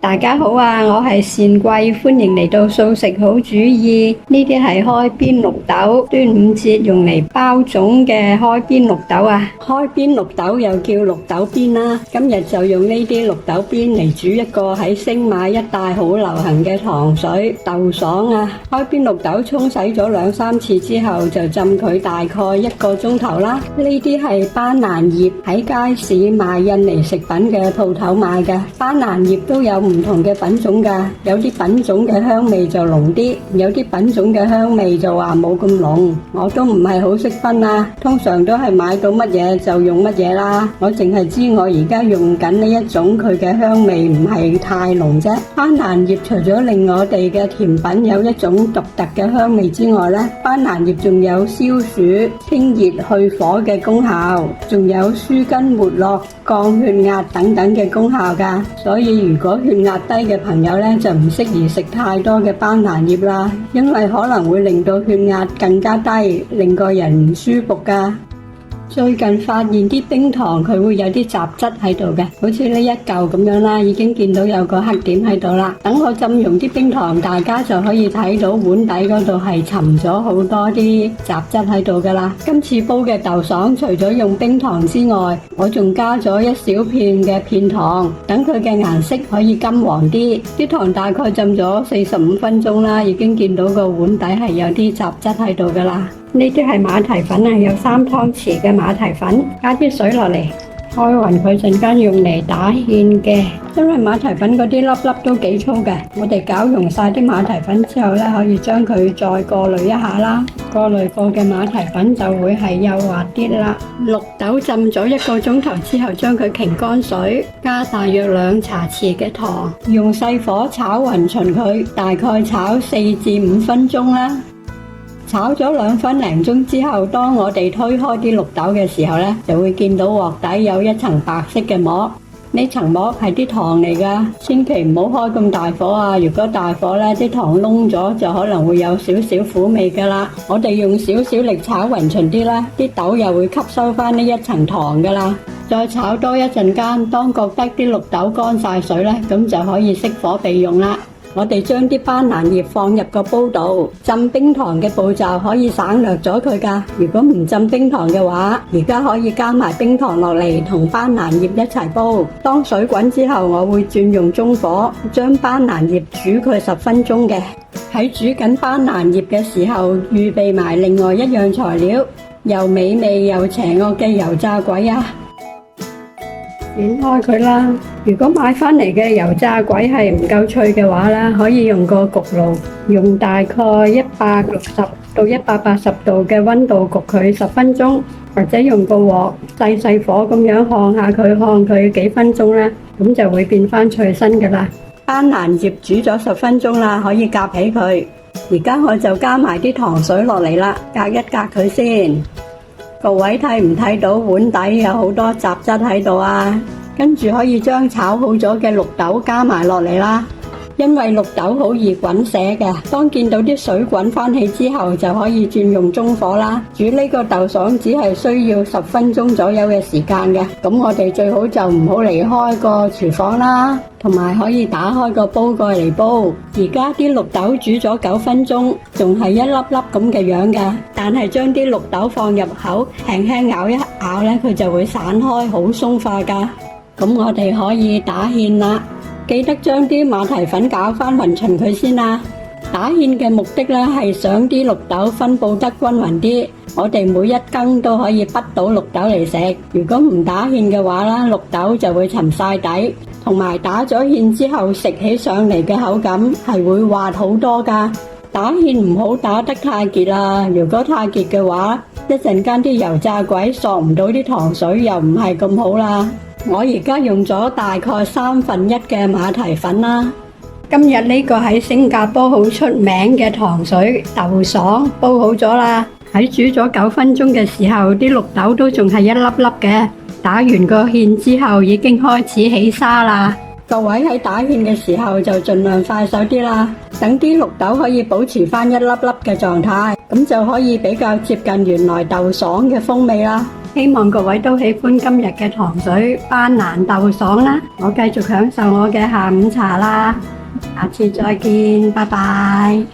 大家好啊，我係善貴，歡迎嚟到素食好主意。呢啲係開邊綠豆，端午節用嚟包粽嘅開邊綠豆啊。開邊綠豆又叫綠豆邊啦。今日就用呢啲綠豆邊嚟煮一個喺星馬一帶好流行嘅糖水豆爽啊。開邊綠豆沖洗咗2、3次之後，就浸佢大概1個鐘頭啦。呢啲係班蘭葉，喺街市賣印尼食品嘅鋪頭買嘅。班蘭葉都有唔同嘅品種噶，有啲品種嘅香味就濃啲，有啲品種嘅香味就話冇咁濃，我都唔係好識分啊。通常都係買到乜嘢就用乜嘢啦。我淨係知我而家用緊呢一種，佢嘅香味唔係太濃啫。班蘭葉除咗令我哋嘅甜品有一種獨特嘅香味之外呢，班蘭葉仲有消暑、清熱、去火嘅功效，仲有舒筋活絡、降血壓等等嘅功效噶。所以如果血壓低嘅朋友呢，就唔適宜食太多嘅班蘭葉啦，因為可能會令到血壓更加低，令個人唔舒服噶。最近發現啲冰糖佢會有啲雜質喺度嘅，好似呢一嚿咁樣啦，已經見到有個黑點喺度啦。等我浸溶啲冰糖，大家就可以睇到碗底嗰度係沉咗好多啲雜質喺度噶啦。今次煲嘅豆爽，除咗用冰糖之外，我仲加咗一小片嘅片糖，等佢嘅顏色可以金黃啲。啲糖大概浸咗45分鐘啦，已經見到個碗底係有啲雜質喺度噶啦。呢啲係馬蹄粉啊，有3湯匙嘅馬蹄粉，加啲水落嚟，開勻佢陣間用嚟打芡嘅。因為馬蹄粉嗰啲粒粒都幾粗嘅，我哋攪溶晒啲馬蹄粉之後咧，可以將佢再過濾一下啦。過濾過嘅馬蹄粉就會係幼滑啲啦。綠豆浸咗1個鐘頭之後，將佢擎乾水，加大約2茶匙嘅糖，用細火炒勻勻佢，大概炒4至5分鐘啦。炒咗2分零鐘之後，當我哋推開啲綠豆嘅時候呢，就會見到鑊底有一層白色嘅膜。呢層膜係啲糖嚟噶，千祈唔好開咁大火啊！如果大火呢，啲糖燶咗就可能會有少少苦味噶啦。我哋用少少力炒勻勻啲啦，啲豆又會吸收翻呢一層糖噶啦。再炒多一陣間，當覺得啲綠豆乾晒水呢，咁就可以熄火備用啦。我哋將啲班蘭葉放入個煲度，浸冰糖嘅步驟可以省略咗佢噶。如果唔浸冰糖嘅話，而家可以加埋冰糖落嚟同班蘭葉一齊煲。當水滾之後，我會轉用中火，將班蘭葉煮佢10分鐘嘅。喺煮緊班蘭葉嘅時候，預備埋另外一樣材料，又美味又邪惡嘅油炸鬼啊！剪開佢啦。如果買返嚟嘅油炸鬼係唔夠脆嘅話咧，可以用個焗爐，用大概160到180度嘅溫度焗佢10分鐘，或者用個鑊細火咁樣烘下佢，烘佢幾分鐘咧，咁就會變返脆身噶啦。班蘭葉煮咗10分鐘啦，可以夾起佢。而家我就加埋啲糖水落嚟啦，隔一隔佢先。各位睇唔睇到碗底有好多雜質喺度啊？跟住可以將炒好咗嘅綠豆加埋落嚟啦。因為綠豆好易滾瀉嘅，當見到啲水滾翻起之後，就可以轉用中火啦。煮呢個豆爽只係需要10分鐘左右嘅時間嘅。咁我哋最好就唔好離開個廚房啦，同埋可以打開個煲蓋嚟煲。而家啲綠豆煮咗9分鐘，仲係一粒粒咁嘅樣嘅。但係將啲綠豆放入口，輕輕咬一咬咧，佢就會散開，好鬆化噶。咁我哋可以打芡啦。記得將啲馬蹄粉攪翻勻勻佢先啦。打芡嘅目的咧係想啲綠豆分佈得均勻啲，我哋每一羹都可以滗到綠豆嚟食。如果唔打芡嘅話啦，綠豆就會沉晒底，同埋打咗芡之後食起上嚟嘅口感係會滑好多噶。打芡唔好打得太結啦，如果太結嘅話，一陣間啲油炸鬼索唔到啲糖水，又唔係咁好啦。我而家用咗大概1/3嘅馬蹄粉啦。今日呢個喺新加坡好出名嘅糖水豆爽煲好咗啦。喺煮咗9分鐘嘅時候，啲綠豆都仲係一粒粒嘅。打完個芡之後，已經開始起沙啦。各位喺打芡嘅時候就盡量快手啲啦，等啲綠豆可以保持翻一粒粒嘅狀態，咁就可以比較接近原來豆爽嘅風味啦。希望各位都喜歡今日嘅糖水班蘭豆爽啦！我繼續享受我嘅下午茶啦，下次再見，拜拜。